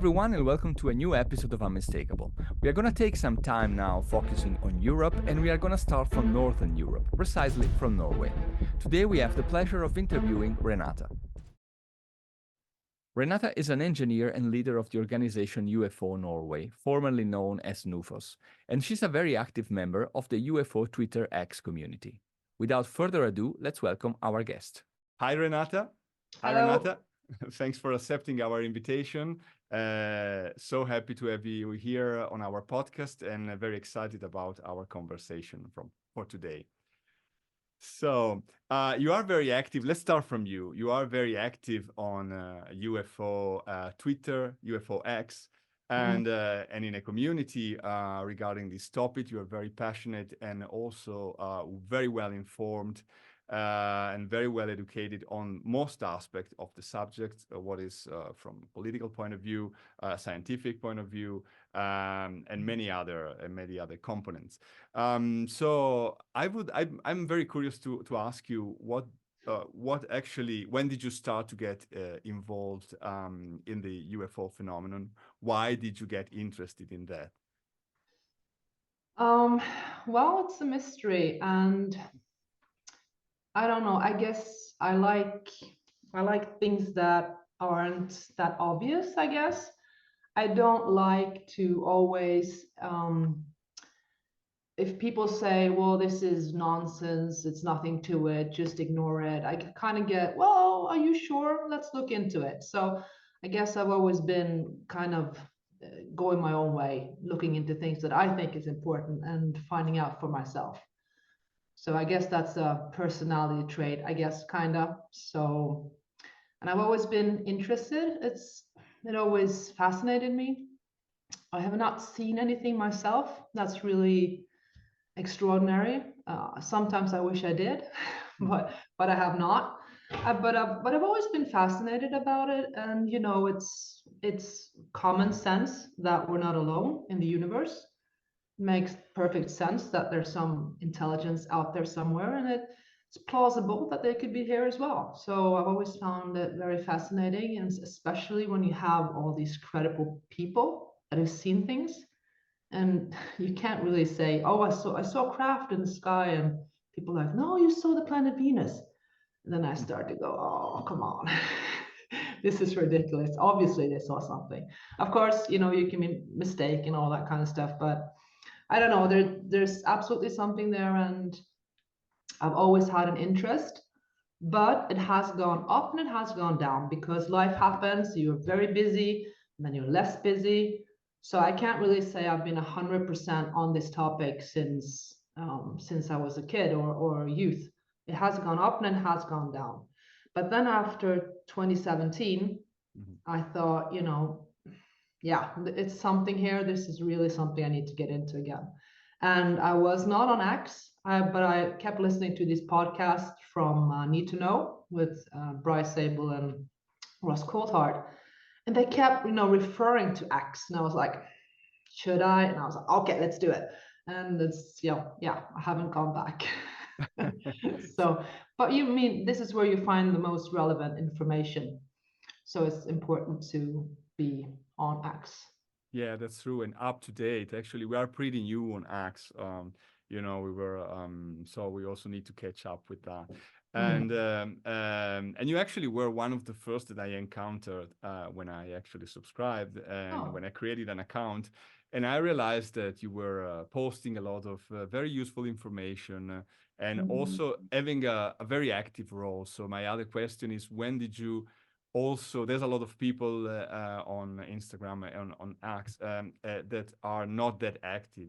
everyone, and welcome to a new episode of Unmistakable. We are going to take some time now focusing on Europe, and we are going to start from Northern Europe, precisely from Norway. Today, we have the pleasure of interviewing Renate. Renate is an engineer and leader of the organization UFO Norway, formerly known as NUFOS, and she's a very active member of the UFO Twitter X community. Without further ado, let's welcome our guest. Hi, Renate. Hi, Hello. Renate. Thanks for accepting our invitation. So happy to have you here on our podcast and very excited about our conversation for today. So you are very active. Let's start from you. You are very active on UFO Twitter, UFO X, and in a community regarding this topic. You are very passionate and also very well informed and very well educated on most aspects of the subject, what is from political point of view, scientific point of view, and many other components. So I'm very curious to ask you what actually, when did you start to get involved in the UFO phenomenon? Why did you get interested in that? Well, it's a mystery, and I don't know. I guess I like things that aren't that obvious, I guess. I don't like to always if people say, well, this is nonsense, it's nothing to it, just ignore it. I kind of get, well, are you sure? Let's look into it. So I guess I've always been kind of going my own way, looking into things that I think is important and finding out for myself. So I guess that's a personality trait, I guess, kind of. So, and I've always been interested. It always fascinated me. I have not seen anything myself that's really extraordinary. Sometimes I wish I did, but I have not. But I've always been fascinated about it, and it's common sense that we're not alone in the universe. Makes perfect sense that there's some intelligence out there somewhere, and it's plausible that they could be here as well. So I've always found it very fascinating, and especially when you have all these credible people that have seen things, and you can't really say, "Oh, I saw craft in the sky," and people are like, "No, you saw the planet Venus." And then I start to go, "Oh, come on." This is ridiculous. Obviously, they saw something. Of course, you can be mistaken and all that kind of stuff, but I don't know. There's absolutely something there, and I've always had an interest, but it has gone up and it has gone down because life happens. You're very busy, and then you're less busy. So I can't really say I've been 100% on this topic since I was a kid or youth. It has gone up and it has gone down. But then after 2017, I thought, yeah, it's something here. This is really something I need to get into again. And I was not on X, but I kept listening to this podcast from Need to Know with Bryce Sable and Ross Coulthard. And they kept, referring to X. And I was like, should I? And I was like, okay, let's do it. And it's, yeah, I haven't gone back. So, but you mean this is where you find the most relevant information. So it's important to be on X. Yeah, that's true. And up to date, actually, we are pretty new on X. We were, so we also need to catch up with that. And you actually were one of the first that I encountered when I actually subscribed and when I created an account. And I realized that you were posting a lot of very useful information and also having a very active role. So my other question is, when did you also, there's a lot of people on Instagram and on X that are not that active.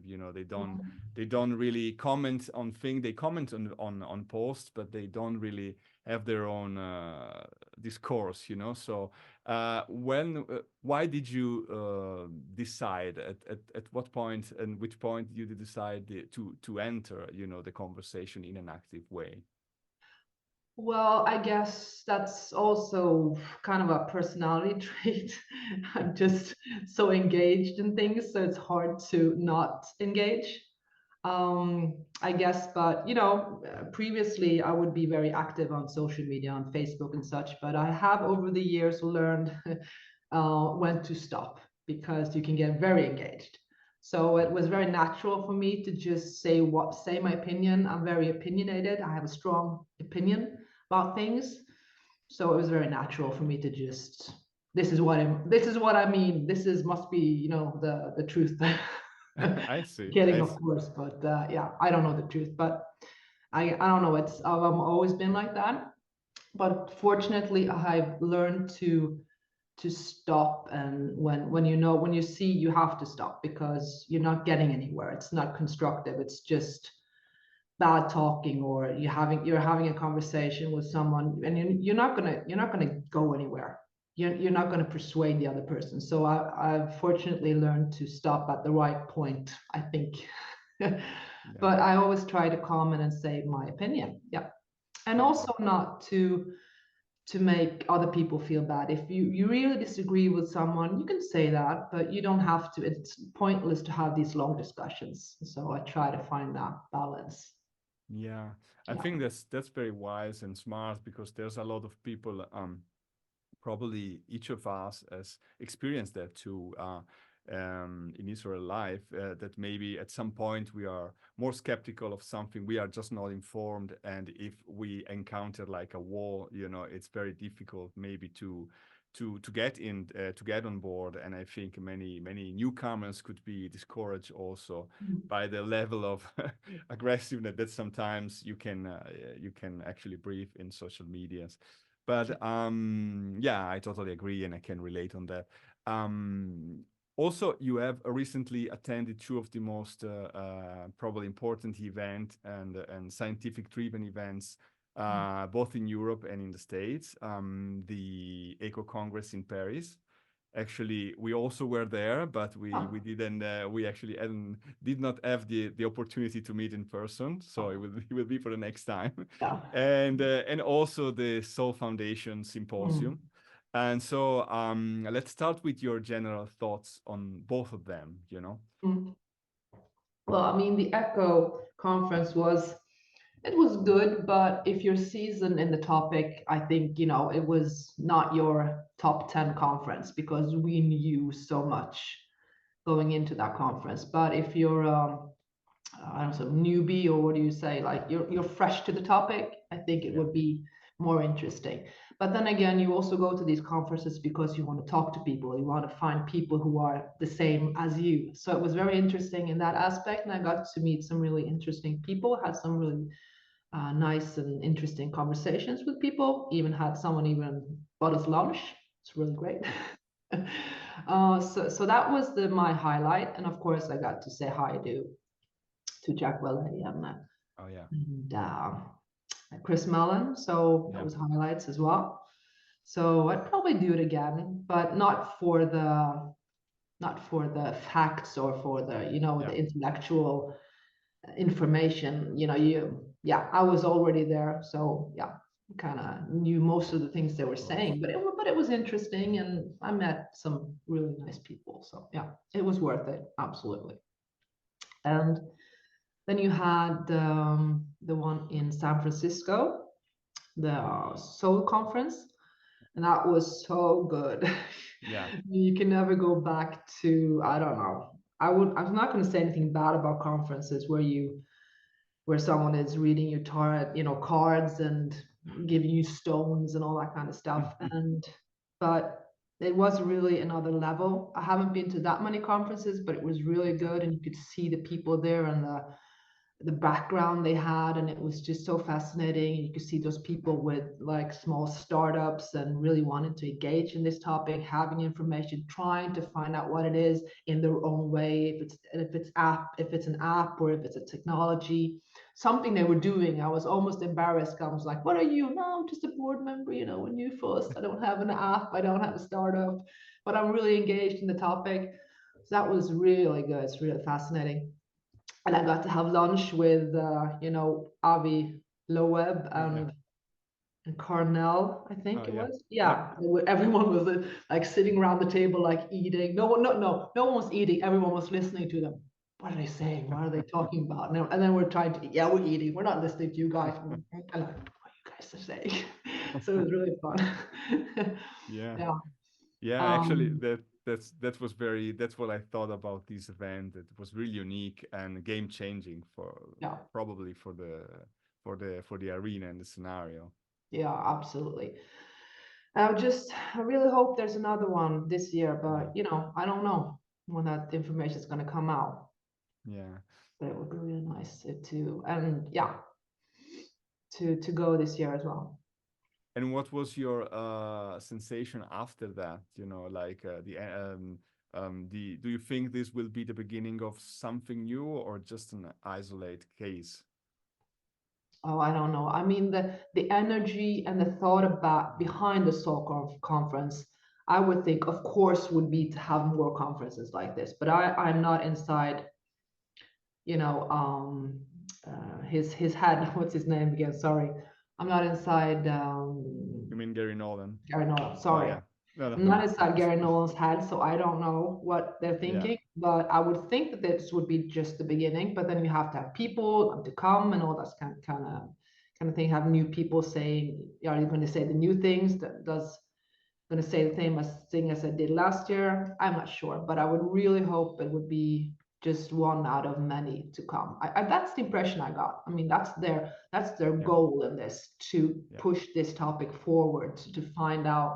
They don't really comment on things. They comment on posts, but they don't really have their own discourse. So why did you decide at what point and which point you decide to enter the conversation in an active way? Well, I guess that's also kind of a personality trait. I'm just so engaged in things, so it's hard to not engage. I guess, but previously I would be very active on social media, on Facebook and such, but I have over the years learned when to stop, because you can get very engaged. So it was very natural for me to just say my opinion. I'm very opinionated. I have a strong opinion about things. So it was very natural for me to just, this is what I mean. Must be, the truth. I see. Kidding, I of see. course, but yeah, I don't know the truth, but I don't know. I've always been like that. But fortunately, I've learned to stop, and when you see you have to stop, because you're not getting anywhere. It's not constructive. It's just bad talking, or you're having a conversation with someone, and you're not gonna go anywhere. You're not going to persuade the other person. So I've fortunately learned to stop at the right point, I think. Yeah. But I always try to comment and say my opinion. Yeah. And Okay. also not to make other people feel bad. If you really disagree with someone, you can say that, but you don't have to. It's pointless to have these long discussions. So I try to find that balance. Yeah. I Yeah. think that's very wise and smart, because there's a lot of people, probably each of us has experienced that too, in Israel life, that maybe at some point we are more skeptical of something, we are just not informed, and if we encounter like a war, it's very difficult maybe to get in, to get on board. And I think many newcomers could be discouraged also by the level of aggressiveness that sometimes you can actually breathe in social medias. But yeah, I totally agree, and I can relate on that. Also, you have recently attended two of the most probably important event and scientific driven events, both in Europe and in the States. The Eco Congress in Paris. Actually, we also were there, but Oh, we didn't. We actually did not have the opportunity to meet in person. So it will be for the next time. yeah. And also the Soul Foundation Mm, Symposium. And so let's start with your general thoughts on both of them. mm. Well, I mean, the Echo conference it was good, but if you're seasoned in the topic, I think, it was not your top 10 conference, because we knew so much going into that conference. But if you're I don't know, newbie, or what do you say, like you're fresh to the topic, I think it Yeah. would be more interesting. But then again, you also go to these conferences because you want to talk to people, you want to find people who are the same as you. So it was very interesting in that aspect, and I got to meet some really interesting people, had some really nice and interesting conversations with people, even had someone even bought us lunch. It's really great. So that was my highlight, and of course I got to say hi to Jack Welly Oh yeah. and Chris Mellon. So that Yeah. was highlights as well. So I'd probably do it again, but not for the facts, or for the Yeah. the intellectual information. Yeah, I was already there, so yeah, kind of knew most of the things they were Of course. saying, but it was interesting, and I met some really nice people. So yeah, it was worth it, absolutely. And then you had the one in San Francisco, the Soul Conference, and that was so good. Yeah. You can never go back to, I don't know. I'm not going to say anything bad about conferences where someone is reading your tarot, cards, and giving you stones and all that kind of stuff. But it was really another level. I haven't been to that many conferences, but it was really good, and you could see the people there, and the background they had, and it was just so fascinating. You could see those people with like small startups and really wanting to engage in this topic, having information, trying to find out what it is in their own way, if it's an app, or if it's a technology, something they were doing. I was almost embarrassed. I was like, what are you? No, I'm just a board member, a NUFOS. I don't have an app, I don't have a startup, but I'm really engaged in the topic. So that was really good. It's really fascinating. And I got to have lunch with Avi Loeb Oh yeah. and Carnell, I Oh think it yeah. was. Yeah. Yeah, everyone was like sitting around the table, like eating. No one was eating. Everyone was listening to them. What are they saying? What are they talking about? And then we're trying to eat. Yeah, we're eating. We're not listening to you guys. And like, what are you guys are saying? So it was really fun. Yeah. Yeah. Yeah, actually, Um, that was very that's what I thought about this event. It was really unique and game changing for yeah, probably for the arena and the scenario. yeah, absolutely. I really hope there's another one this year, Yeah, but I don't know when that information is going to come out. yeah. But it would be really nice to, and yeah, to go this year as well. And what was your sensation after that? Like the do you think this will be the beginning of something new or just an isolated case? Oh, I don't know. I mean, the energy and the thought about behind the conference, I would think, of course, would be to have more conferences like this. But I'm not inside, you know, his head. What's his name again? Sorry, I'm not inside. You mean Gary Nolan? Gary Nolan. Oh Sorry, yeah. No, no, I'm no. not inside Gary Nolan's head, so I don't know what they're Yeah, thinking. But I would think that this would be just the beginning. But then you have to have people to come and all that kind of thing. Have new people saying, are you going to say the new things? That does going to say the same thing as I did last year? I'm not sure, but I would really hope it would be just one out of many to come. That's the impression I got. I mean, that's their yeah, goal in this, to yeah, push this topic forward, to find out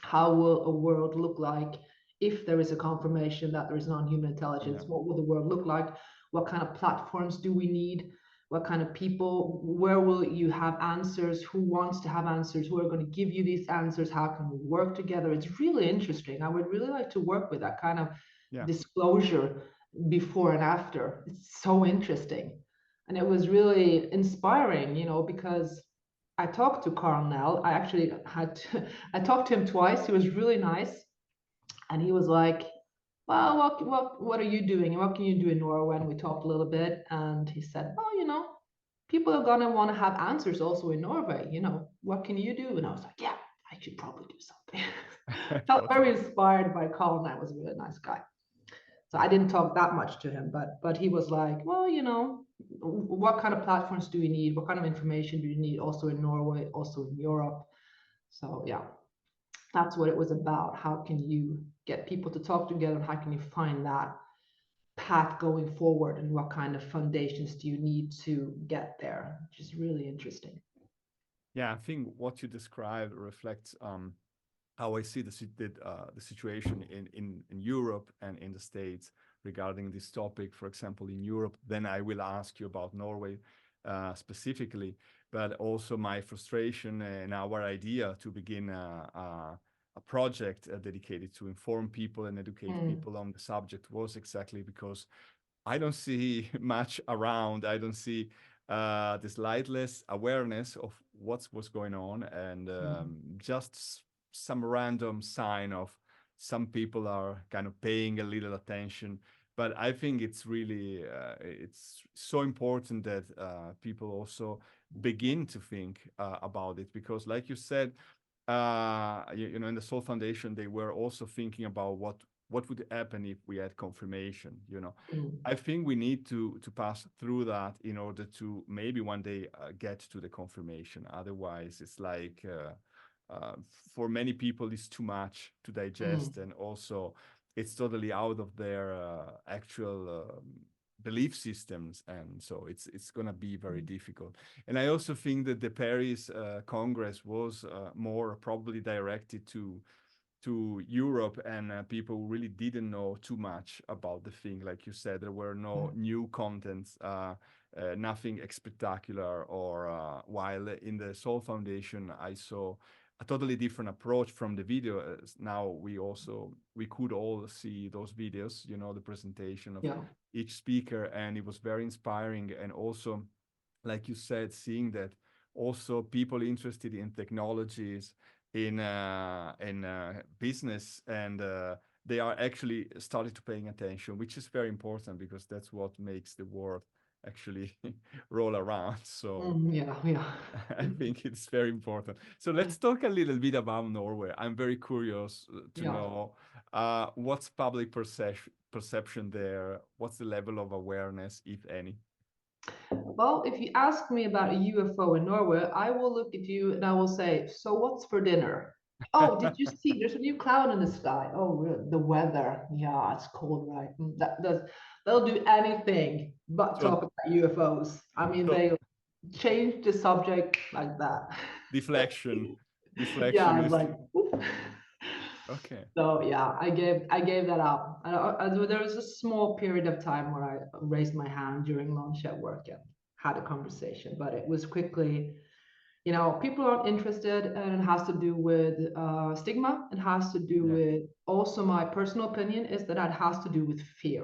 how will a world look like if there is a confirmation that there is non-human yeah, intelligence. What will the world look like? What kind of platforms do we need? What kind of people? Where will you have answers? Who wants to have answers? Who are going to give you these answers? How can we work together? It's really interesting. I would really like to work with that kind of yeah, disclosure before and after. It's so interesting. And it was really inspiring, because I talked to Carl Nell. I actually I talked to him twice. He was really nice. And he was like, well, what are you doing? And what can you do in Norway? And we talked a little bit. And he said, well, people are going to want to have answers also in Norway. What can you do? And I was like, yeah, I should probably do something. Felt gotcha. very inspired by Carl, and I was a really nice guy. So I didn't talk that much to him, but he was like, well, what kind of platforms do you need? What kind of information do you need also in Norway, also in Europe? So yeah, that's what it was about. How can you get people to talk together, and how can you find that path going forward, and what kind of foundations do you need to get there, which is really interesting. Yeah, I think what you described reflects how I see the situation in Europe and in the States regarding this topic. For example, in Europe, then I will ask you about Norway specifically, but also my frustration and our idea to begin a project dedicated to inform people and educate Mm, people on the subject was exactly because I don't see much around. I don't see this lightless awareness of what's going on, and mm, just some random sign of some people are kind of paying a little attention. But I think it's really it's so important that people also begin to think about it because, like you said, in the Soul Foundation, they were also thinking about what would happen if we had confirmation. mm, I think we need to pass through that in order to maybe one day get to the confirmation. Otherwise, it's like for many people, it's too much to mm, digest, and also it's totally out of their actual belief systems, and so it's gonna be very mm. difficult. And I also think that the Paris Congress was more probably directed to Europe, and people really didn't know too much about the thing. Like you said, there were no Mm. new contents, nothing spectacular. Or while in the Soul Foundation, I saw a totally different approach from the video. Now we could all see those videos, the presentation of Yeah. each speaker, and it was very inspiring. And also, like you said, seeing that also people interested in technologies in business, and they are actually started to paying attention, which is very important because that's what makes the world actually roll around. So Yeah, yeah. I think it's very important. So let's talk a little bit about Norway. I'm very curious to Yeah. know what's public perception there. What's the level of awareness, if any? Well, if you ask me about a UFO in Norway, I will look at you and I will say, so what's for dinner? Oh, did you see? There's a new cloud in the sky. Oh, the weather. Yeah, it's cold, right? They'll do anything but So, talk about UFOs. I mean, so they change the subject like that. deflection, Yeah, deflection I was is like, "Oof." okay. So yeah, I gave that up. There was a small period of time where I raised my hand during lunch at work and had a conversation, but it was quickly, people aren't interested, and it has to do with stigma. It has to do Yeah, with, also my personal opinion is that it has to do with fear.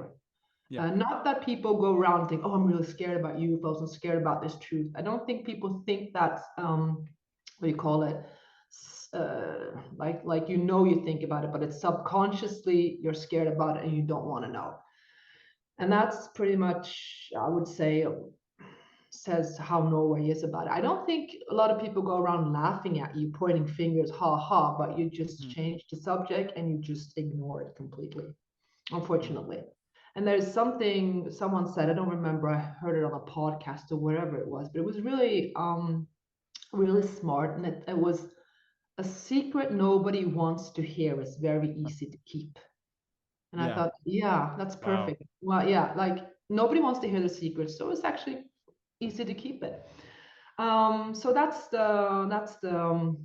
yeah. Not that people go around and think, oh, I'm really scared about UFOs and scared about this truth. I don't think people think that, what do you call it? Like you think about it, but it's subconsciously you're scared about it and you don't want to know. And that's pretty much, I would say, says how Norway is about it. I don't think a lot of people go around laughing at you, pointing fingers, ha ha, but you just Mm, change the subject and you just ignore it completely, mm. unfortunately. And there's something someone said, I don't remember, I heard it on a podcast or wherever it was, but it was really really smart. And it was, a secret nobody wants to hear is very easy to keep. And I Yeah. thought, yeah, that's Wow. perfect. Well, yeah, like nobody wants to hear the secret, so it's actually easy to keep it. So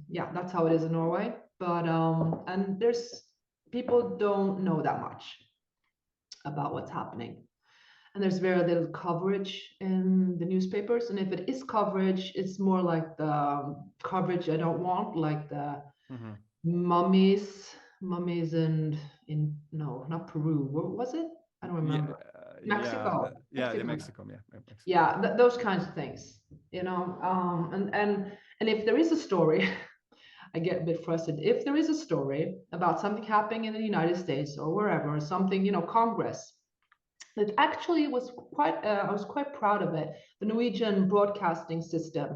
yeah, that's how it is in Norway. But and there's, people don't know that much about what's happening. And there's very little coverage in the newspapers. And if it is coverage, it's more like the coverage I don't want, like the Hmm. mummies in, no, not Peru. Where was it? I don't Yeah, remember. yeah, Mexico. yeah, Mexico. Mexico, yeah, Mexico. Yeah, those kinds of things, and if there is a story, I get a bit frustrated. If there is a story about something happening in the United States or wherever, or something, Congress, that actually was quite, I was quite proud of it. The Norwegian broadcasting system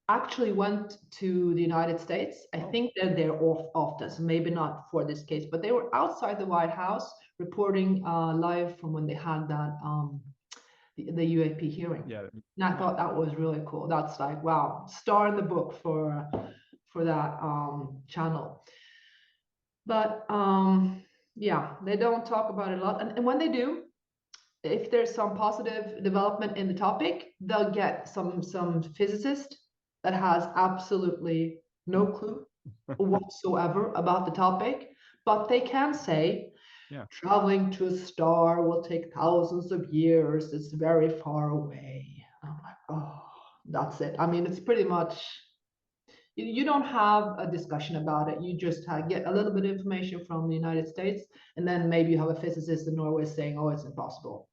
actually went to the United States. I Oh, think they're there often, so maybe not for this case, but they were outside the White House reporting live from when they had that the UAP hearing. yeah, And I yeah, thought that was really cool. That's like, wow, star in the book for that channel. But yeah, they don't talk about it a lot. And when they do, if there's some positive development in the topic, they'll get some physicist that has absolutely no clue whatsoever about the topic, but they can say, yeah, traveling to a star will take thousands of years. It's very far away. I'm like, oh, that's it. I mean, it's pretty much, you don't have a discussion about it. You just get a little bit of information from the United States, and then maybe you have a physicist in Norway saying, oh, it's impossible.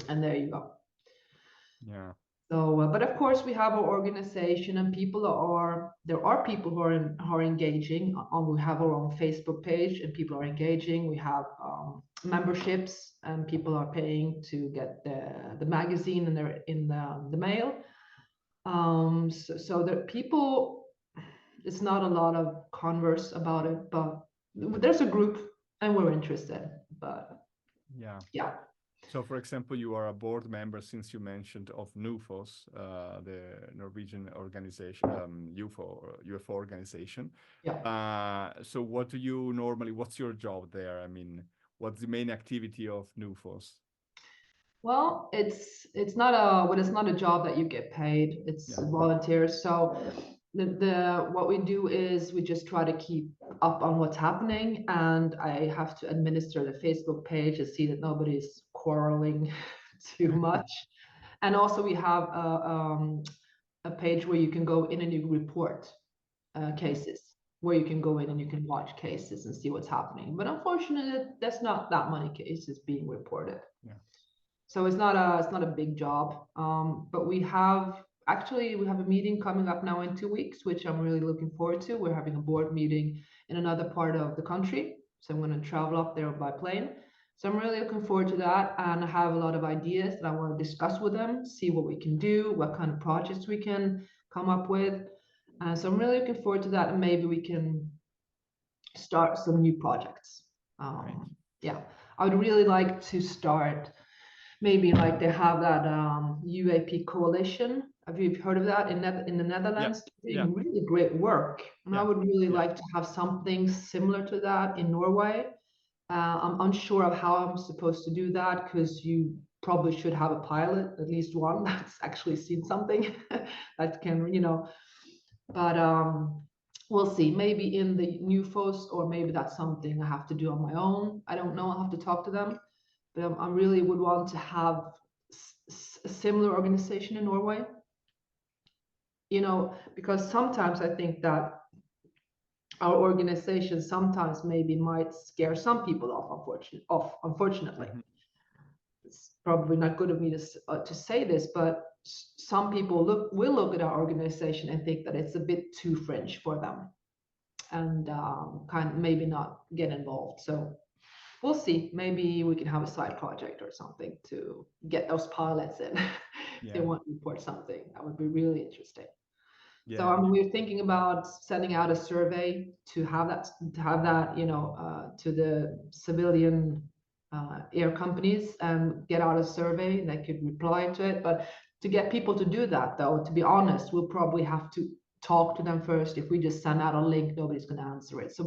And there you go. yeah, So, but of course, we have our organization, and there are people who are engaging. We have our own Facebook page, and people are engaging. We have memberships, and people are paying to get the magazine in the mail. So the people, it's not a lot of converse about it, but there's a group, and we're interested. But yeah. yeah, So, for example, you are a board member, since you mentioned, of NUFOS, the Norwegian organization, UFO, or UFO organization. yeah. So what do you normally, what's your job there? I mean, what's the main activity of NUFOS? Well, it's not a job that you get paid. It's Yeah. volunteer. So the what we do is we just try to keep up on what's happening, and I have to administer the Facebook page to see that nobody's quarreling too much. And also we have a page where you can go in and you report cases, where you can go in and you can watch cases and see what's happening. But unfortunately, there's not that many cases being reported. Yeah. So it's not a big job. But we have a meeting coming up now in 2 weeks, which I'm really looking forward to. We're having a board meeting in another part of the country, so I'm going to travel up there by plane. So I'm really looking forward to that, and I have a lot of ideas that I want to discuss with them, see what we can do, what kind of projects we can come up with. So I'm really looking forward to that, and maybe we can start some new projects. Right. Yeah, I would really like to start, maybe like they have that UAP coalition Have you heard of that in the Netherlands? Yeah. Doing really great work, and I would really Yeah. like to have something similar to that in Norway. I'm unsure of how I'm supposed to do that, because you probably should have a pilot, at least one that's actually seen something that can, you know. But we'll see. Maybe in the NUFOS, or maybe that's something I have to do on my own. I don't know. I'll have to talk to them. But I really would want to have a similar organization in Norway. You know, because sometimes I think that our organization sometimes maybe might scare some people unfortunately. Mhm. It's probably not good of me to say this, but some people will look at our organization and think that it's a bit too French for them, and kind of maybe not get involved. So we'll see. Maybe we can have a side project or something to get those pilots in. If they Yeah. want to report something, that would be really interesting. So Yeah. we're thinking about sending out a survey to have that, you know, to the civilian air companies, and get out a survey. They could reply to it. But to get people to do that, though, to be honest, we'll probably have to talk to them first. If we just send out a link, nobody's going to answer it. So,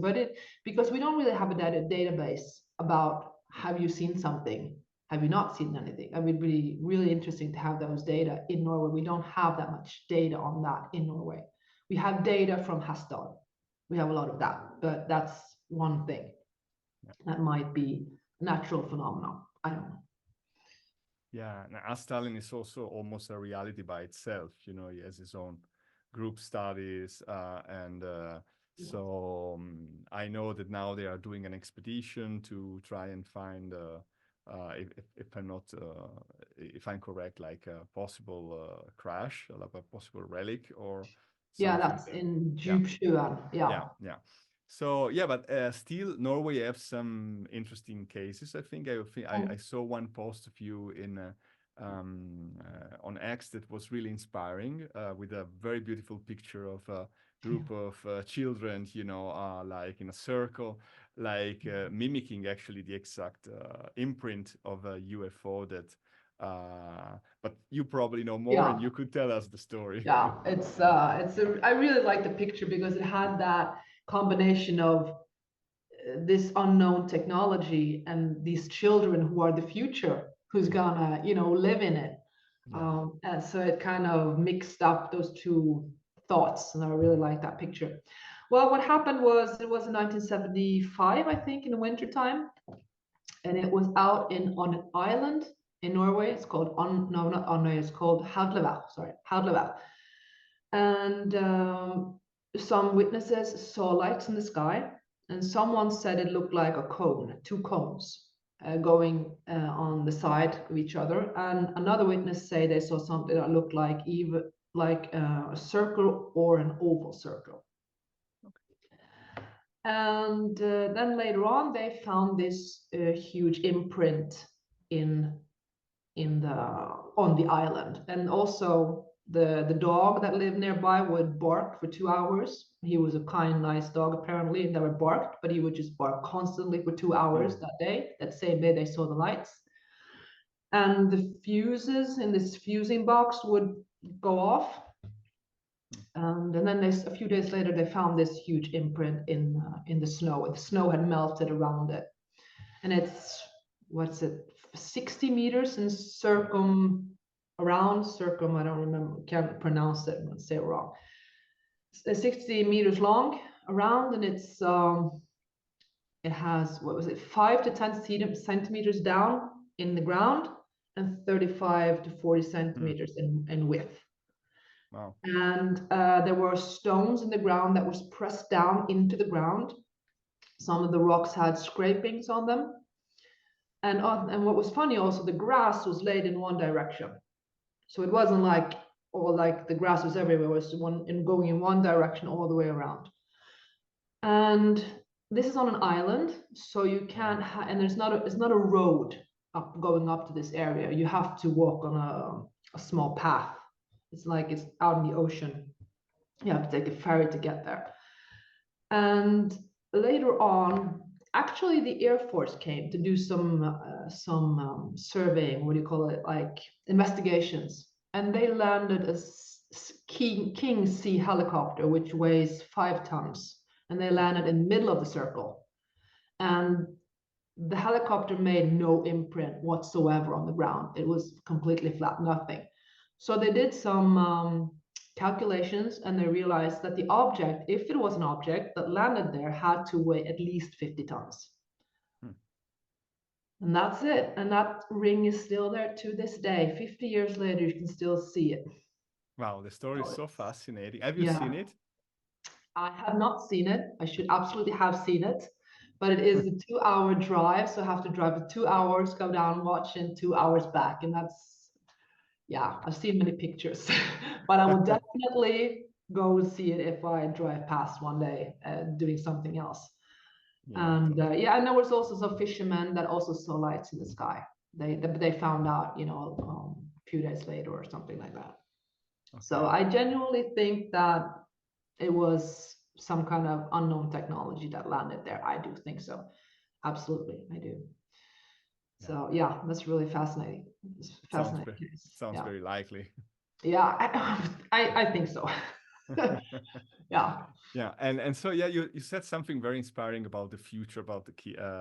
because we don't really have a database about, have you seen something? Have you not seen anything? It would be really interesting to have those data in Norway. We don't have that much data on that in Norway. We have data from Hasdal. We have a lot of that, but that's one thing. That might be a natural phenomenon. I don't know. Yeah, and Stalin is also almost a reality by itself. You know, he has his own group studies, and so I know that now they are doing an expedition to try and find, if I'm not, if I'm correct, like a possible crash, like a possible relic or Yeah, something that's there. in Yeah. Djupsjön. Yeah. Yeah. So yeah, but still, Norway have some interesting cases. I think I saw one post of you in on X that was really inspiring, with a very beautiful picture of a group of children, you know, like in a circle, like mimicking actually the exact imprint of a UFO that. But you probably know more, and Yeah. you could tell us the story. Yeah, I really like the picture because it had that combination of this unknown technology and these children who are the future, who's gonna, you know, live in it. Yeah. And so it kind of mixed up those two thoughts, and I really like that picture. Well, what happened was, it was in 1975, I think, in the wintertime, and it was out on an island in Norway. It's called no, not Andøya, it's called Hauglevad. Sorry, Hauglevad. And some witnesses saw lights in the sky, and someone said it looked like a cone, two cones going on the side of each other. And another witness say they saw something that looked like a circle or an oval circle. And then later on, they found this huge imprint on the island, and also the dog that lived nearby would bark for 2 hours. He was a kind, nice dog apparently, and never barked, but he would just bark constantly for 2 hours that same day they saw the lights. And the fuses in this fusing box would go off. And then a few days later, they found this huge imprint in the snow. The snow had melted around it, and it's, what's it, 60 meters in I don't remember, can't pronounce it, I'm gonna say it wrong. It's 60 meters long around, and it has, what was it, 5 to 10 centimeters down in the ground, and 35 to 40 centimeters in width. Wow. And there were stones in the ground that was pressed down into the ground. Some of the rocks had scrapings on them. And what was funny also, the grass was laid in one direction. So it wasn't like, the grass was everywhere. It was going in one direction all the way around. And this is on an island, so you can't, and it's not a road going up to this area. You have to walk on a small path. It's like it's out in the ocean. You have to take a ferry to get there. And later on, actually, the Air Force came to do some surveying, what do you call it, like investigations and they landed a King C helicopter, which weighs 5 tons, and they landed in the middle of the circle. And the helicopter made no imprint whatsoever on the ground. It was completely flat, nothing. So they did some calculations, and they realized that the object, if it was an object that landed there, had to weigh at least 50 tons. And that's it. And that ring is still there to this day. 50 years later, you can still see it. Wow, the story is so fascinating. Have you Yeah. seen it? I have not seen it. I should absolutely have seen it. But it is a 2-hour drive. So I have to drive for 2 hours, go down, watch, and 2 hours back. And that's, yeah, I've seen many pictures. But I will definitely go see it if I drive past one day doing something else. Yeah, And totally. yeah, and there was also some fishermen that also saw lights in the sky. They found out, you know, a few days later or something like that. Okay. So I genuinely think that it was some kind of unknown technology that landed there. I do think so. Absolutely, I do. Yeah. So yeah, that's really fascinating. It's fascinating case. Sounds Yeah. very likely. Yeah, I think so. Yeah. Yeah, and so yeah, you said something very inspiring about the future, about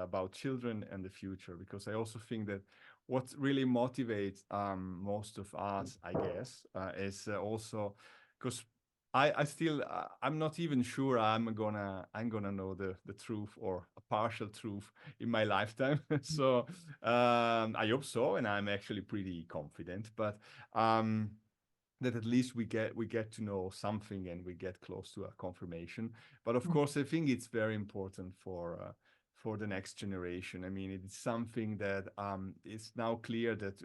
about children and the future, because I also think that what really motivates most of us, I guess, is also because I still I'm not even sure I'm gonna know the truth or a partial truth in my lifetime. So I hope so, and I'm actually pretty confident, but that at least we get to know something and we get close to a confirmation. But of course, I think it's very important for the next generation. I mean, it's something that it's now clear that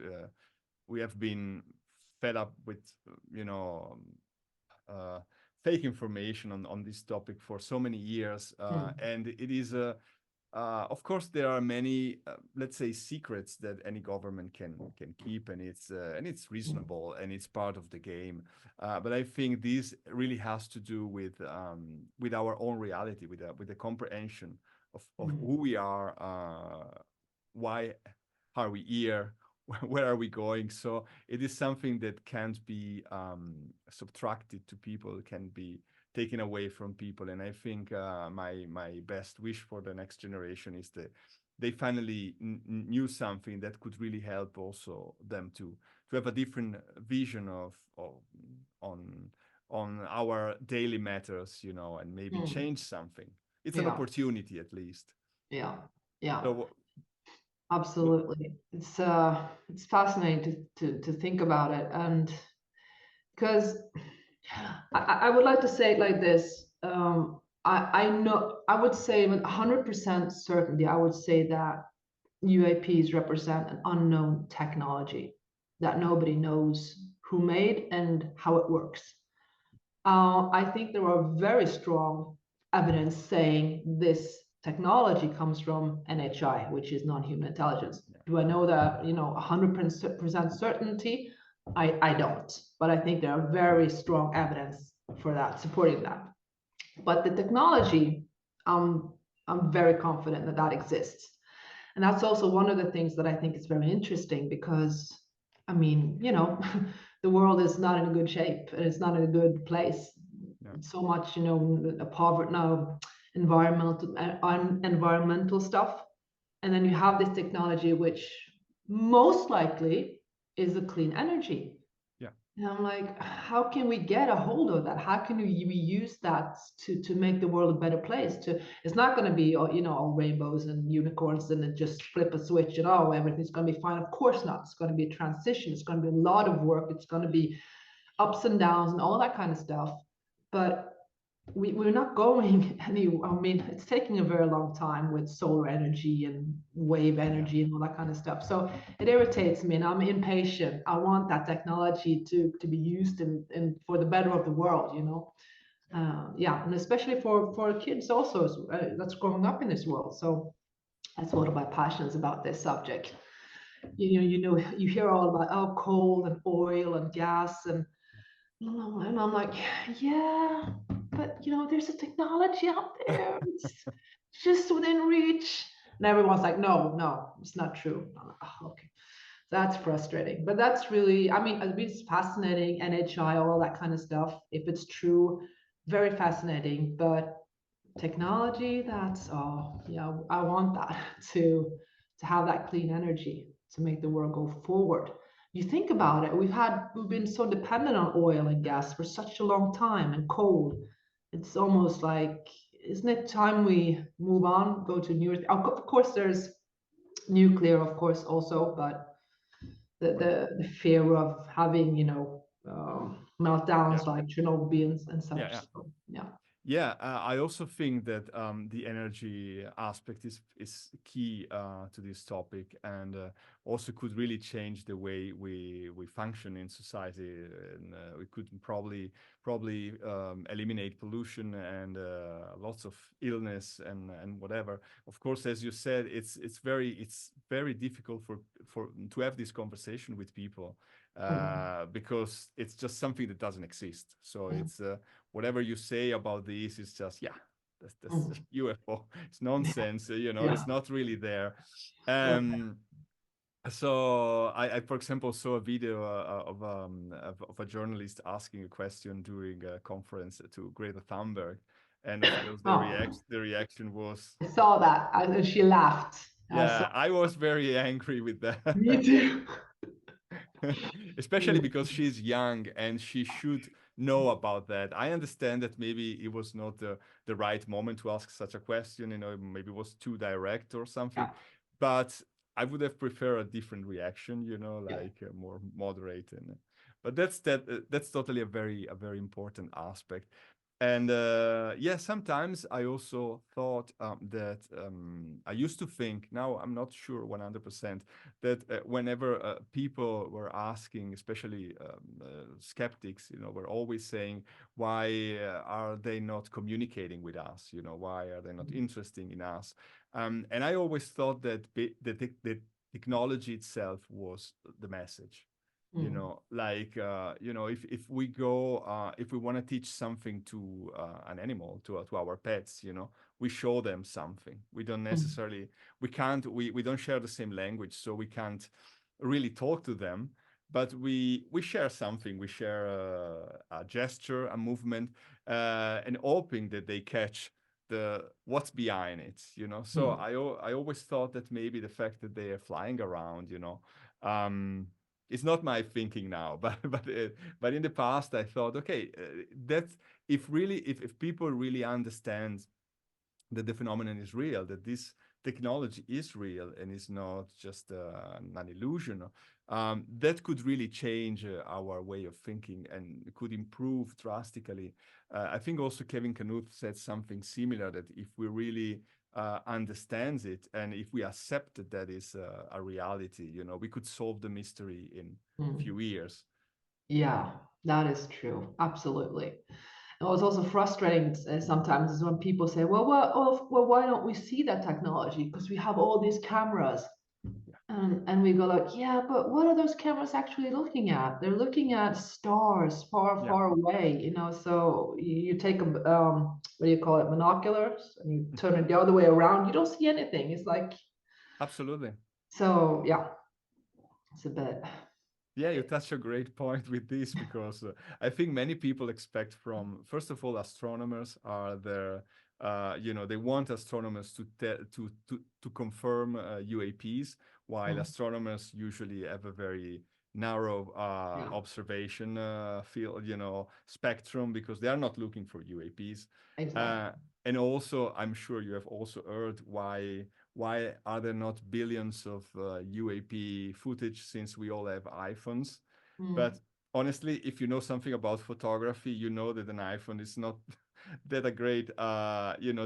we have been fed up with, you know, fake information on this topic for so many years, and it is a of course, there are many, let's say, secrets that any government can keep, and it's reasonable and it's part of the game. But I think this really has to do with our own reality, with the comprehension of who we are, why are we here, where are we going. So it is something that can't be subtracted to people, can be taken away from people. And I think my best wish for the next generation is that they finally knew something that could really help also them to have a different vision of on our daily matters, you know, and maybe change something. It's an opportunity, at least. Yeah, yeah. So absolutely. It's fascinating to think about it, and because I would like to say it like this. I know, I would say with 100% certainty, I would say that UAPs represent an unknown technology that nobody knows who made and how it works. I think there are very strong evidence saying this technology comes from NHI, which is non-human intelligence. Do I know that, you know, 100% certainty? I don't, but I think there are very strong evidence for that, supporting that. But the technology, I'm very confident that that exists. And that's also one of the things that I think is very interesting, because, I mean, you know, the world is not in a good shape and it's not in a good place. So much, you know, poverty now, environmental stuff. And then you have this technology, which most likely is a clean energy. And I'm like, how can we get a hold of that? How can we use that to make the world a better place? It's not going to be, you know, all rainbows and unicorns and then just flip a switch and oh, everything's going to be fine. Of course not. It's going to be a transition. It's going to be a lot of work. It's going to be ups and downs and all that kind of stuff. But we're not going anywhere. I mean, it's taking a very long time with solar energy and wave energy and all that kind of stuff. So it irritates me, and I'm impatient. I want that technology to be used in for the better of the world, you know. Yeah, and especially for kids also that's growing up in this world. So that's one of my passions about this subject. You know, you hear all about coal and oil and gas and I'm like, yeah, but you know, there's a technology out there. It's just within reach. And everyone's like, no, it's not true. I'm like, oh, okay. That's frustrating. But that's really, I mean, it's fascinating, NHI, all that kind of stuff. If it's true, very fascinating. But technology, that's, oh yeah, I want that to have that clean energy to make the world go forward. You think about it, we've been so dependent on oil and gas for such a long time, and coal. It's almost like, isn't it time we move on, go to newer, of course there's nuclear, of course, also, but the fear of having, Yeah, meltdowns like Chernobyl and yeah, such. yeah. So yeah. Yeah, I also think that the energy aspect is key to this topic, and also could really change the way we function in society. And we could probably eliminate pollution and lots of illness and whatever. Of course, as you said, it's very difficult for to have this conversation with people Mm, because it's just something that doesn't exist. So mm, it's whatever you say about this is just, yeah, that's mm. UFO. It's nonsense. Yeah. It's not really there. Yeah. Um, so I, for example, saw a video of a journalist asking a question during a conference to Greta Thunberg, and of course Oh, the reaction was, I saw that. And she laughed. I saw. yeah, I was very angry with Me that. too. Especially because she's young and she should know about that. I understand that maybe it was not the right moment to ask such a question, maybe it was too direct or something, Yeah. but I would have preferred a different reaction, Yeah. like more moderate. But that's totally a very important aspect. And yeah, sometimes I also thought that I used to think, now I'm not sure 100%, that whenever people were asking, especially skeptics, were always saying, why are they not communicating with us? Why are they not interested in us? And I always thought that the technology itself was the message. Mm, Like if we go if we want to teach something to an animal, to our pets, we show them something. We don't mm, necessarily, we don't share the same language, so we can't really talk to them, but we share something. We share a gesture, a movement, and hoping that they catch the what's behind it. So mm. I always thought that maybe the fact that they are flying around, um it's not my thinking now, but in the past I thought, okay, that's, if people really understand that the phenomenon is real, that this technology is real and is not just an illusion, that could really change our way of thinking and could improve drastically. I think also Kevin Knuth said something similar, that if we really understands it and if we accept that that is a reality, we could solve the mystery in Mm. few years. Yeah, that is true. Absolutely. And what's also frustrating sometimes is when people say, well, why don't we see that technology? Because we have all these cameras. Yeah, And we go like, yeah, but what are those cameras actually looking at? They're looking at stars far, yeah, far away, so you take a, what do you call it, binoculars, and you turn it the other way around, you don't see anything. It's like, absolutely. so yeah, it's a bit, Yeah, you touch a great point with this, because I think many people expect from, first of all, astronomers are there. They want astronomers to confirm UAPs, while mm, astronomers usually have a very narrow yeah, observation field, spectrum, because they are not looking for UAPs. exactly. Uh, and also, I'm sure you have also heard why are there not billions of UAP footage, since we all have iPhones? Mm, But honestly, if you know something about photography, you know that an iPhone is not that a great,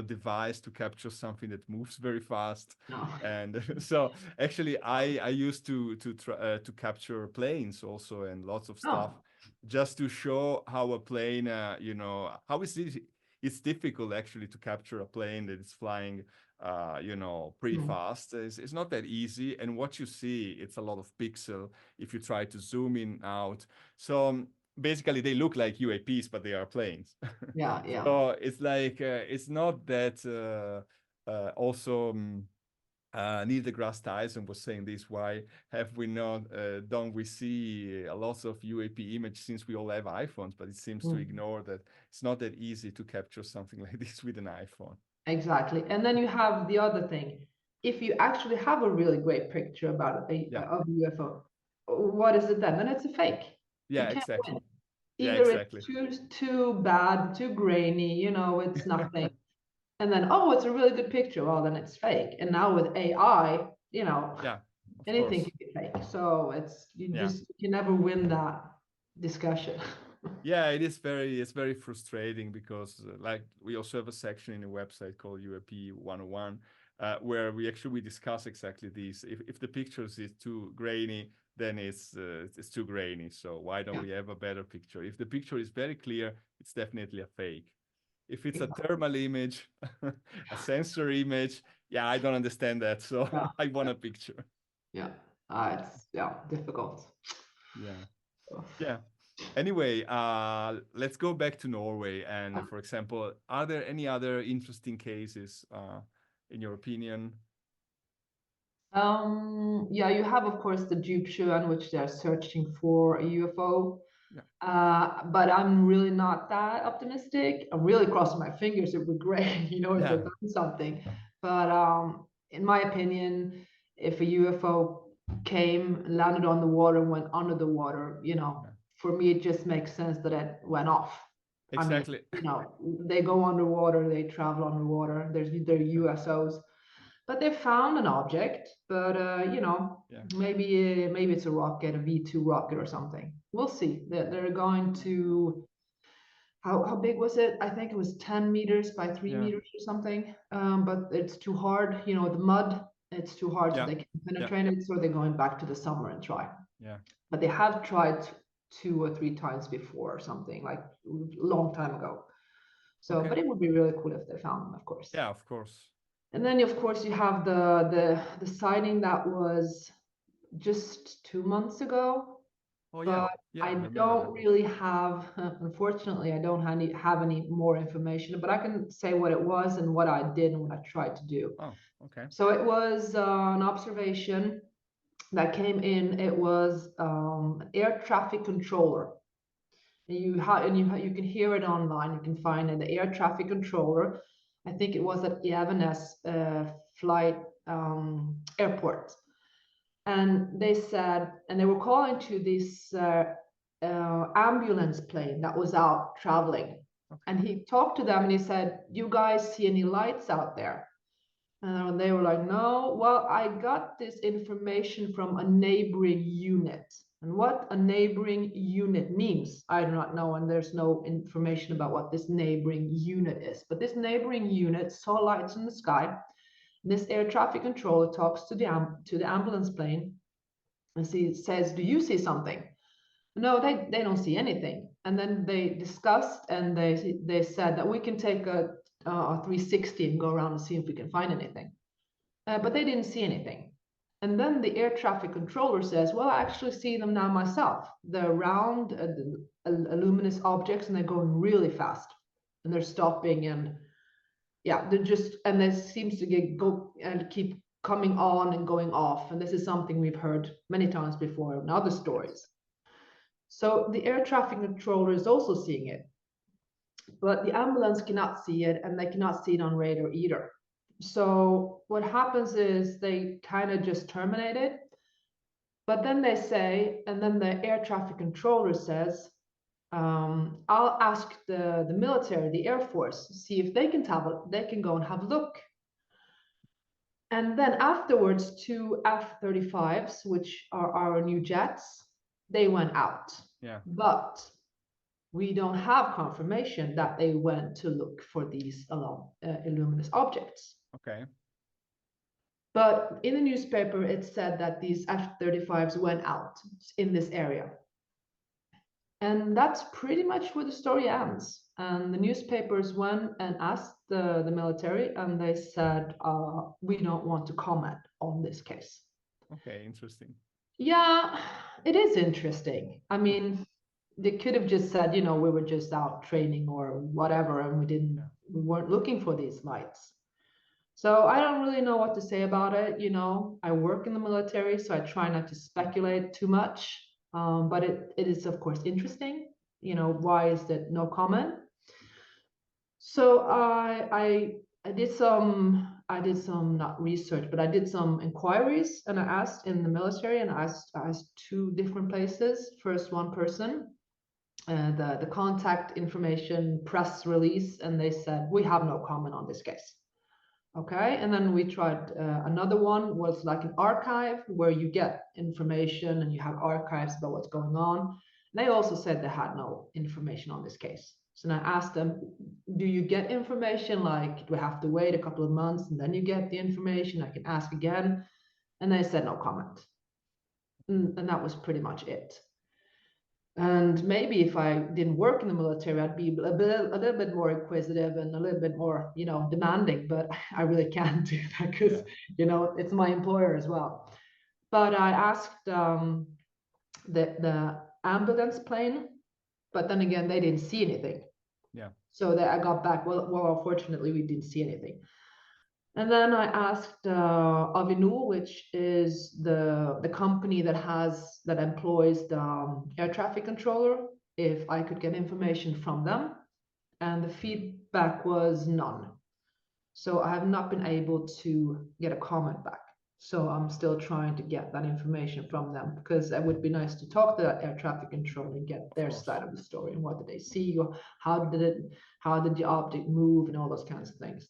device to capture something that moves very fast. no. And so actually, I used to try to capture planes also, and lots of stuff, Oh, just to show how a plane, how is it? It's difficult actually to capture a plane that is flying pretty mm, fast. It's not that easy. And what you see, it's a lot of pixel if you try to zoom in out. So basically they look like UAPs, but they are planes. yeah, yeah. So it's like, it's not that also Neil deGrasse Tyson was saying this, why have we not, don't we see a lot of UAP image since we all have iPhones, but it seems to ignore that it's not that easy to capture something like this with an iPhone. Exactly. And then you have the other thing. If you actually have a really great picture about of a UFO, what is it then? Then it's a fake. Yeah, You can't exactly. win. Yeah, Either exactly. it's too bad, too grainy, you know, it's nothing. And then, oh, it's a really good picture. Well, then it's fake. And now with AI, you know, Yeah, anything can be fake. So it's you can never win that discussion. Yeah, it's very frustrating because like we also have a section in a website called UAP 101 where we discuss exactly this. If the pictures is too grainy, then it's too grainy. So why don't we have a better picture? If the picture is very clear, it's definitely a fake. If it's a thermal image, a sensor image, yeah, I don't understand that. So I want a picture. Yeah, it's difficult. Yeah, yeah. Anyway, let's go back to Norway. And for example, are there any other interesting cases, in your opinion? Yeah, you have, of course, the Djupsjön, which they're searching for a UFO. But I'm really not that optimistic. I'm really crossing my fingers. It would be great, you know, if they found something. But in my opinion, if a UFO came, landed on the water, and went under the water, you know, for me, it just makes sense that it went off. Exactly. I mean, you know, they go underwater, they travel underwater. They're USOs. But they found an object, but you know, maybe it's a rocket, a V2 rocket or something. We'll see. They're going to how big was it? I think it was 10 meters by 3 meters or something. But it's too hard, you know, the mud. It's too hard, so they can penetrate it. So they're going back to the summer and try. Yeah. But they have tried 2 or 3 times before or something, like a long time ago. So, but it would be really cool if they found them, of course. Yeah, of course. And then, of course, you have the sighting that was just 2 months ago. Oh yeah, but I don't really have, unfortunately, I don't have any more information, but I can say what it was and what I did and what I tried to do. Oh, okay. So it was an observation that came in. It was an air traffic controller. And you can hear it online. You can find it, the air traffic controller. I think it was at Evenes flight airport. And they said, and they were calling to this ambulance plane that was out traveling. And he talked to them and he said, "You guys see any lights out there?" And they were like, "No." "Well, I got this information from a neighboring unit." And what a neighboring unit means, I do not know. And there's no information about what this neighboring unit is. But this neighboring unit saw lights in the sky. This air traffic controller talks to the ambulance plane and says, "Do you see something?" "No, they don't see anything." And then they discussed and they said that we can take a 360 and go around and see if we can find anything. But they didn't see anything. And then the air traffic controller says, "Well, I actually see them now myself. They're round, luminous objects, and they're going really fast. And they're stopping, and yeah, they're just, and they seems to go and keep coming on and going off. And this is something we've heard many times before in other stories." So the air traffic controller is also seeing it. But the ambulance cannot see it, and they cannot see it on radar either. So what happens is they kind of just terminate it. But then they say, and then the air traffic controller says, "I'll ask the military, the Air Force, see if they can go and have a look." And then afterwards, 2 F-35s, which are our new jets, they went out. But we don't have confirmation that they went to look for these luminous objects. Okay. But in the newspaper, it said that these F-35s went out in this area. And that's pretty much where the story ends. And the newspapers went and asked the military, and they said, "We don't want to comment on this case." Okay, interesting. Yeah, it is interesting. I mean, they could have just said, you know, we were just out training or whatever, and we weren't looking for these lights. So I don't really know what to say about it. You know, I work in the military, so I try not to speculate too much. But it is, of course, interesting. You know, why is that no comment? So I did some not research, but I did some inquiries, and I asked in the military, and I asked two different places. First, one person, the contact information press release, and they said we have no comment on this case. Okay, and then we tried another one was like an archive where you get information and you have archives about what's going on. And they also said they had no information on this case. So then I asked them, do you get information? Like, do we have to wait a couple of months and then you get the information? I can ask again. And they said no comment. And that was pretty much it. And maybe if I didn't work in the military, I'd be a little bit more inquisitive and a little bit more, you know, demanding, but I really can't do that because, you know, it's my employer as well. But I asked the ambulance plane, but then again, they didn't see anything. Yeah. So that I got back, well, unfortunately, we didn't see anything. And then I asked Avinu, which is the company that employs the air traffic controller, if I could get information from them. And the feedback was none. So I have not been able to get a comment back. So I'm still trying to get that information from them because it would be nice to talk to that air traffic controller and get their side of the story and what did they see, or how did the object move and all those kinds of things.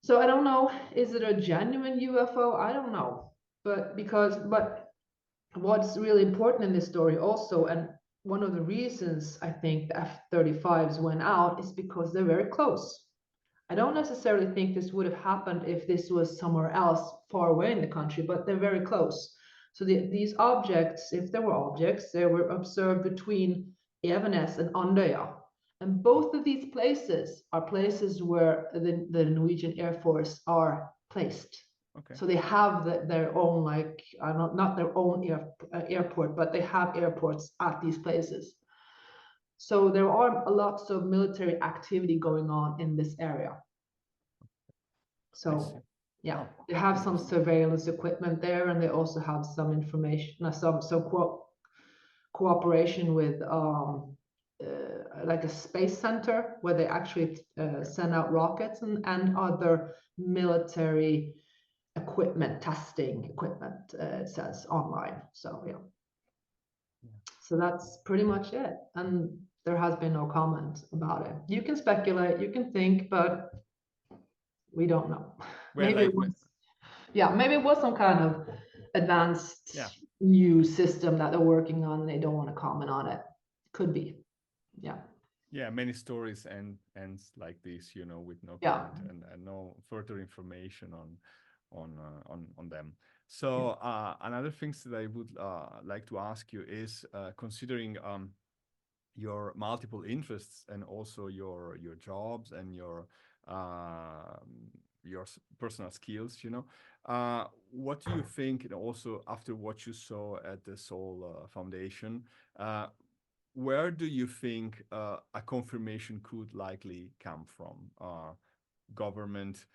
So I don't know, is it a genuine UFO? I don't know. But what's really important in this story also, and one of the reasons I think the F-35s went out is because they're very close. I don't necessarily think this would have happened if this was somewhere else far away in the country, but they're very close. So these objects, if there were objects, they were observed between Evenes and Andøya. And both of these places are places where the Norwegian Air Force are placed. Okay. So they have their own, like, not their own airport, but they have airports at these places. So there are lots of military activity going on in this area. So yeah, they have some surveillance equipment there, and they also have some information, some cooperation with like a space center where they actually send out rockets and other military equipment, testing equipment, it says online. So yeah. So that's pretty much it. And there has been no comment about it. You can speculate, you can think, but we don't know. Well, maybe maybe it was some kind of advanced new system that they're working on and they don't want to comment on it. Could be. Yeah, many stories and like this, you know, with no comment and no further information on them. So another things that I would like to ask you is considering your multiple interests and also your jobs and your personal skills, you know, what do you think, and also after what you saw at the Soul Foundation, where do you think a confirmation could likely come from? Government,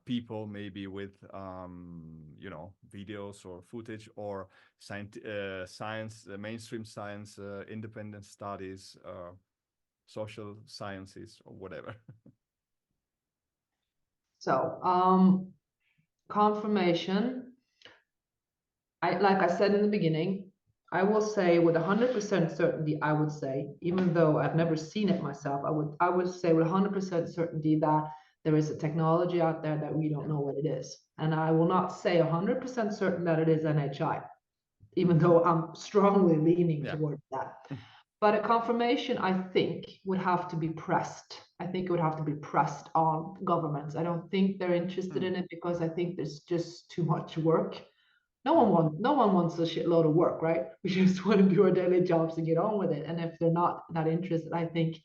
people maybe with you know, videos or footage, or science, mainstream science, independent studies, social sciences, or whatever. So confirmation, like I said in the beginning, I will say with 100% certainty, I would say, even though I've never seen it myself, I would say with 100% certainty that there is a technology out there that we don't know what it is. And I will not say 100% certain that it is NHI, even though I'm strongly leaning towards that. But a confirmation, I think, would have to be pressed. I think it would have to be pressed on governments. I don't think they're interested in it because I think there's just too much work. No one wants a shitload of work, right? We just want to do our daily jobs and get on with it. And if they're not that interested, I think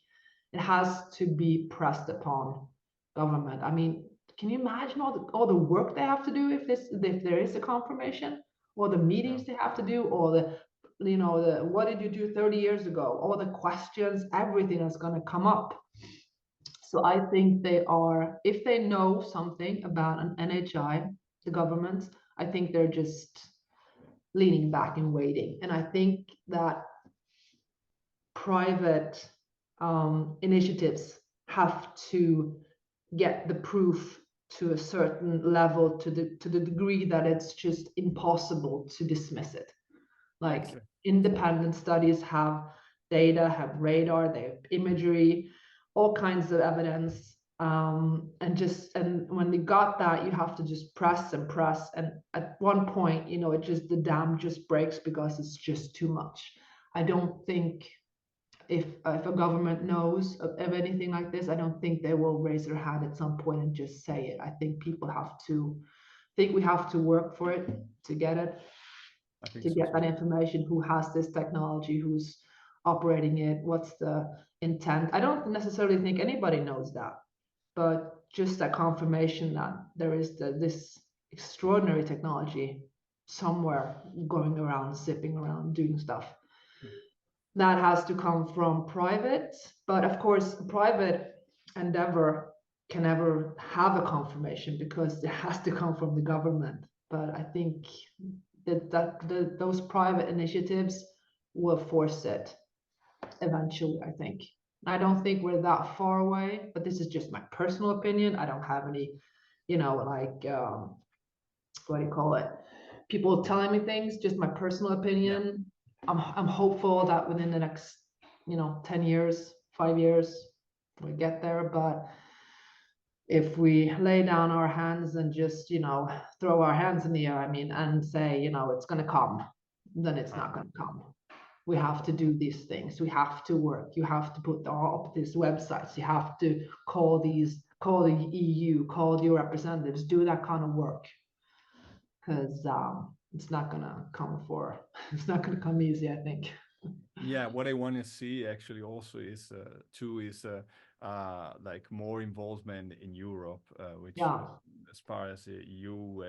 it has to be pressed upon government. I mean, can you imagine all the work they have to do if there is a confirmation, or the meetings they have to do, or the what did you do 30 years ago, all the questions, everything that's going to come up. So I think they are, if they know something about an NHI, the government, I think they're just leaning back and waiting. And I think that private initiatives have to get the proof to a certain level, to the degree that it's just impossible to dismiss it. Like Exactly. independent studies have data, have radar, they have imagery, all kinds of evidence. And when they got that, you have to just press and press. And at one point, you know, the dam just breaks because it's just too much. I don't think if a government knows of anything like this, I don't think they will raise their hand at some point and just say it. I think people have to think we have to work for it to get it, I think to so get too. that information, who has this technology, who's operating it, what's the intent. I don't necessarily think anybody knows that, but just that confirmation that there is this extraordinary technology somewhere going around, zipping around, doing stuff. That has to come from private, but of course, private endeavor can never have a confirmation because it has to come from the government. But I think those private initiatives will force it eventually, I think. I don't think we're that far away, but this is just my personal opinion. I don't have any, you know, like what do you call it? People telling me things, just my personal Yeah. opinion. I'm hopeful that within the next, you know, 10 years, 5 years, we get there. But if we lay down our hands and just, you know, throw our hands in the air, I mean, and say, you know, it's going to come, then it's not going to come. We have to do these things. We have to work. You have to put up these websites. You have to call the EU, call your representatives, do that kind of work. Because it's not going to come it's not going to come easy, I think. Yeah, what I want to see actually also is like more involvement in Europe, which Yeah, as far as the EU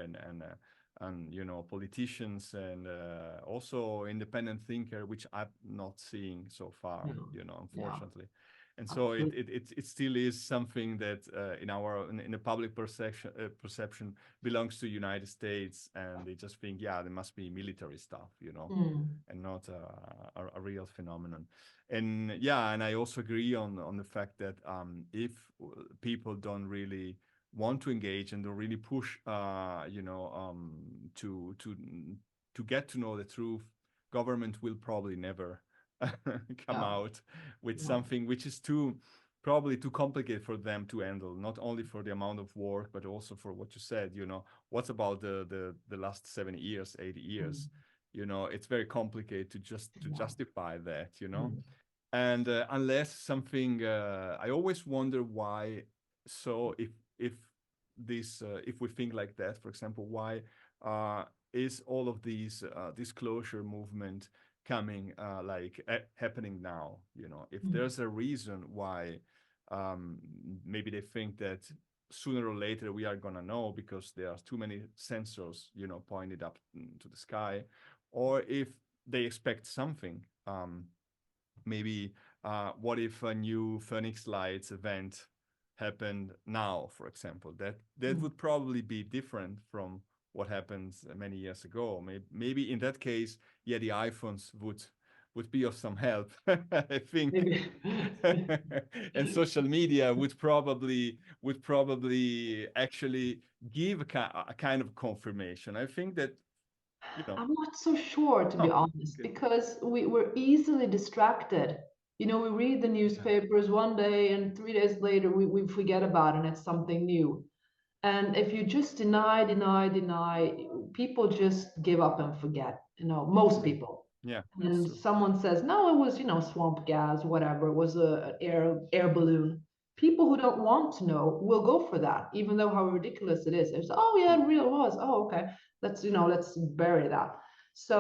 and you know, politicians and also independent thinker, which I'm not seeing so far, yeah, you know, yeah, unfortunately. And so absolutely. it still is something that in the public perception belongs to United States, and they just think, yeah, there must be military stuff, you know, Mm, and not a real phenomenon. And yeah, and I also agree on the fact that if people don't really want to engage and don't really push, you know, to get to know the truth, government will probably never come yeah, out with yeah, something which is probably too complicated for them to handle, not only for the amount of work, but also for what you said, you know, what's about the last 70 years, 80 mm, years, you know, it's very complicated to yeah, justify that, you know. mm, And unless something, I always wonder why. So if if we think like that, for example, why is all of these disclosure movement coming happening now? You know, if mm, there's a reason why, um, maybe they think that sooner or later we are gonna know because there are too many sensors, you know, pointed up to the sky, or if they expect something. Maybe what if a new Phoenix Lights event happened now, for example? That mm. would probably be different from what happened many years ago. Maybe in that case, yeah, the iPhones would be of some help, I think. Maybe. And social media would probably actually give a kind of confirmation. I think that, you know. I'm not so sure, to be Oh, honest, okay. because we're easily distracted. You know, we read the Yeah. newspapers one day and 3 days later we forget about it and it's something new. And if you just deny, people just give up and forget, you know, most Mm. people. Yeah, that's And true. someone says, no, it was, you know, swamp gas, whatever, it was an air balloon. People who don't want to know will go for that, even though how ridiculous it is. It's, oh yeah, it really was. Oh, okay. Let's, you know, let's bury that. So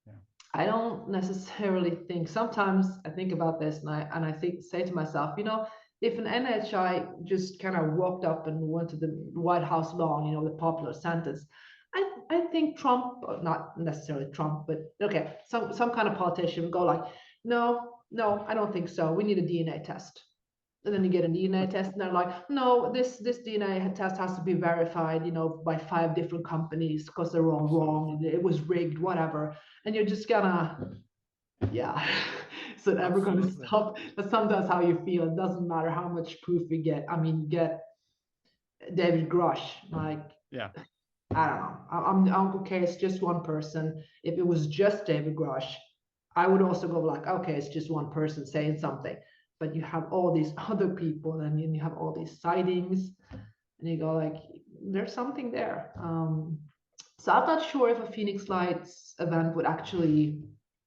Yeah. I don't necessarily think, sometimes I think about this and I think say to myself, you know, if an NHI just kind of walked up and went to the White House lawn, you know, the popular sentence, I think Trump, not necessarily Trump, but okay, some kind of politician would go like, no, I don't think so. We need a DNA test. And then you get a DNA test, and they're like, no, this DNA test has to be verified, by 5 different companies because they're all wrong Absolutely. and it was rigged, whatever. And you're just gonna, yeah. Is it ever gonna Absolutely. stop? That's sometimes how you feel. It doesn't matter how much proof you get. I mean, you get David Grush, like, Yeah. I don't know. I'm okay. It's just one person. If it was just David Grush, I would also go like, okay, it's just one person saying something. But you have all these other people, and you have all these sightings, and you go like, there's something there. So I'm not sure if a Phoenix Lights event would actually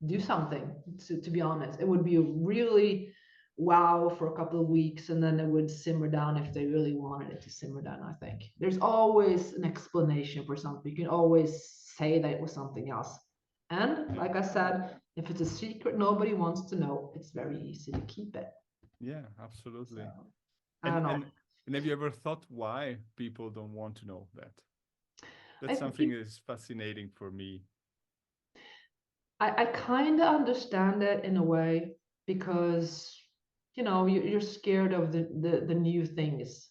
do something. To be honest, it would be really wow for a couple of weeks, and then it would simmer down if they really wanted it to simmer down. I think there's always an explanation for something. You can always say that it was something else. And Yeah. like I said, if it's a secret nobody wants to know, it's very easy to keep it. Yeah, So absolutely. I don't know. And have you ever thought why people don't want to know that? I That's something think that is fascinating for me. I kind of understand it in a way because you're scared of the new things.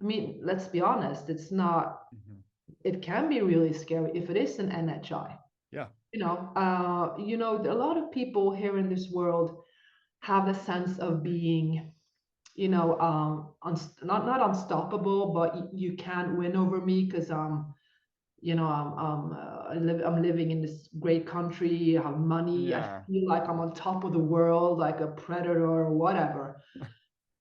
I mean, let's be honest, it's not. Mhm. It can be really scary if it is an NHI. Yeah. A lot of people here in this world have a sense of being, not unstoppable, but you can't win over me because I'm living in this great country, I have money, I Yeah. feel like I'm on top of the world, like a predator or whatever.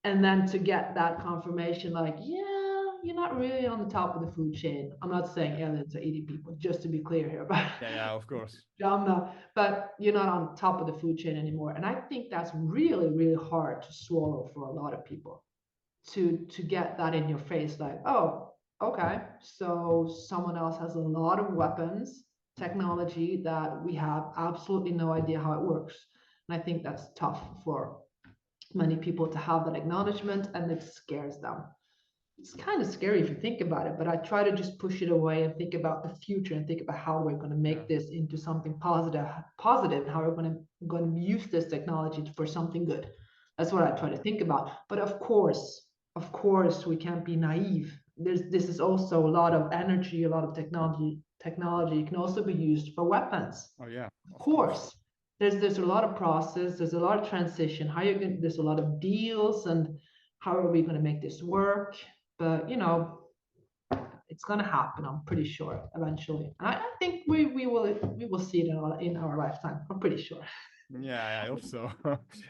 And then to get that confirmation, like, yeah, you're not really on the top of the food chain. I'm not saying Yeah. aliens are eating people, just to be clear here, but Yeah, yeah, of course. I'm not, but you're not on top of the food chain anymore. And I think that's really, really hard to swallow for a lot of people to get that in your face, like, oh, okay, so someone else has a lot of weapons technology that we have absolutely no idea how it works. And I think that's tough for many people to have that acknowledgement, and it scares them. It's kind of scary if you think about it, but I try to just push it away and think about the future and think about how we're going to Yeah. make this into something positive, how we're going to use this technology for something good. That's what I try to think about. But of course, we can't be naive. This is also a lot of energy, a lot of technology. Technology can also be used for weapons. Oh yeah, Of of course. course, there's a lot of process. There's a lot of transition. There's a lot of deals, and how are we going to make this work? But it's going to happen. I'm pretty sure eventually. I think we will see it in our lifetime. I'm pretty sure. Yeah, I hope so.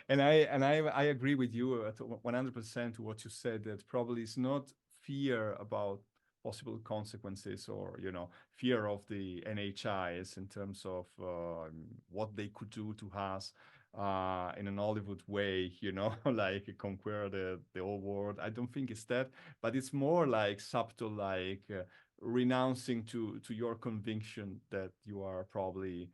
And I agree with you at 100% to what you said, that probably it's not fear about possible consequences or, fear of the NHIs in terms of what they could do to us in an Hollywood way, like conquer the whole world. I don't think it's that, but it's more like subtle, like renouncing to your conviction that you are probably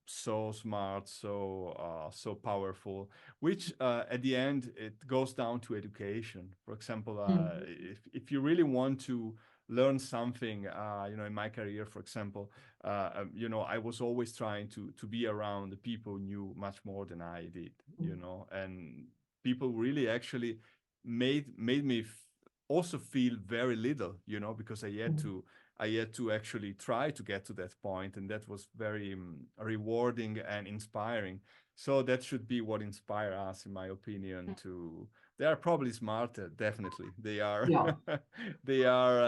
so smart, so powerful, which at the end it goes down to education. For example, Mm, if you really want to learn something, in my career, for example, I was always trying to be around the people who knew much more than I did, and people really actually made me also feel very little, because mm, I had to actually try to get to that point, and that was very rewarding and inspiring. So that should be what inspire us, in my opinion. To They are probably smarter, definitely. They are, yeah. they are,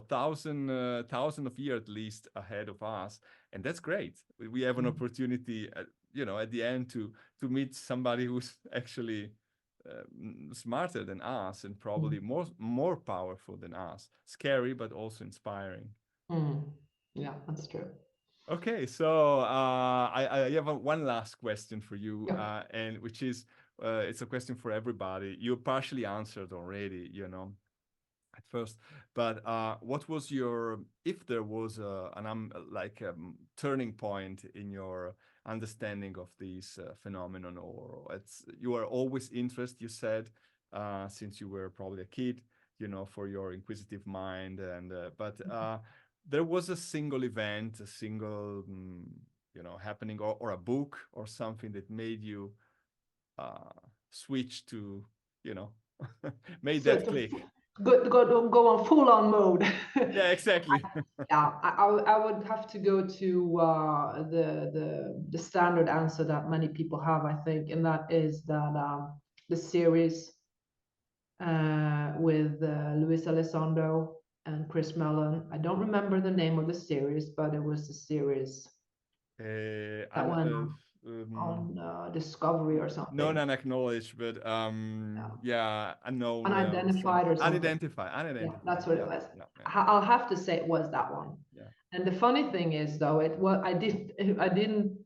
thousand of years at least ahead of us, and that's great. We have an Mm, opportunity, at the end to meet somebody who's actually smarter than us and mm, probably more powerful than us. Scary, but also inspiring. mm. Yeah, that's true. Okay, so I have one last question for you, Yeah. and which is it's a question for everybody. You partially answered already, at first, but what was your, if there was like a turning point in your understanding of these phenomenon, or you are always interested, you said, since you were probably a kid, for your inquisitive mind, and but there was a single event, a single happening, or a book or something that made you uh, switch to, you know, made So that click. go on full on mode. Yeah, exactly. Yeah, I would have to go to the standard answer that many people have, I think, and that is that the series with Luis Elizondo and Chris Mellon. I don't remember the name of the series, but it was the series that went on Discovery or something. Known and acknowledged, but yeah, unknown. Unidentified or something. Unidentified. Yeah, that's what it was. Yeah. I'll have to say it was that one. Yeah. And the funny thing is, though,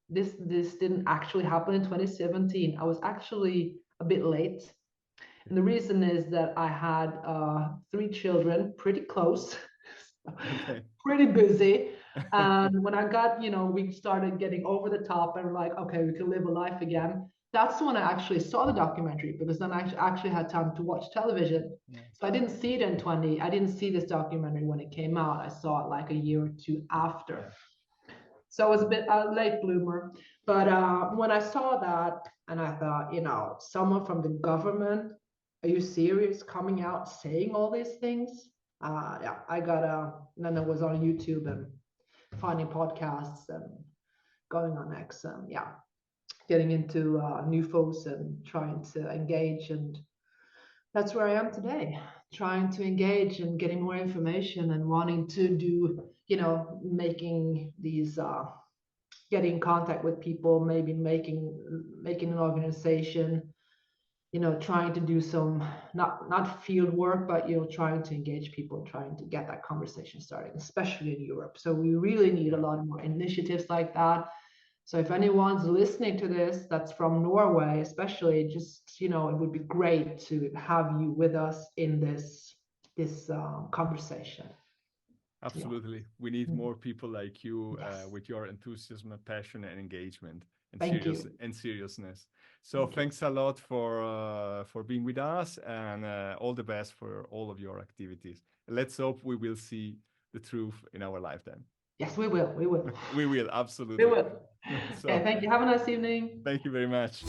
this didn't actually happen in 2017. I was actually a bit late. And the reason is that I had 3 children, pretty close, pretty busy. And when I got, we started getting over the top and we're like, okay, we can live a life again. That's when I actually saw the documentary, because then I actually had time to watch television. Yeah. So I didn't see it I didn't see this documentary when it came out. I saw it like a year or 2 after. Yeah. So I was a bit late bloomer. But when I saw that, and I thought, someone from the government, are you serious, coming out saying all these things? Yeah, I got then I was on YouTube and finding podcasts and going on X, yeah, getting into NUFOS and trying to engage, and that's where I am today, trying to engage and getting more information and wanting to do, making these getting in contact with people, maybe making an organization, trying to do some not field work, but trying to engage people, trying to get that conversation started, especially in Europe. So we really need a lot more initiatives like that. So if anyone's listening to this that's from Norway, especially, just it would be great to have you with us in this conversation. Absolutely. Yeah. We need more people like you, yes, with your enthusiasm and passion and engagement and seriousness. So thanks a lot for being with us, and all the best for all of your activities. Let's hope we will see the truth in our lifetime. Yes, we will. We will. We will, absolutely. We will. So, okay, thank you. Have a nice evening. Thank you very much.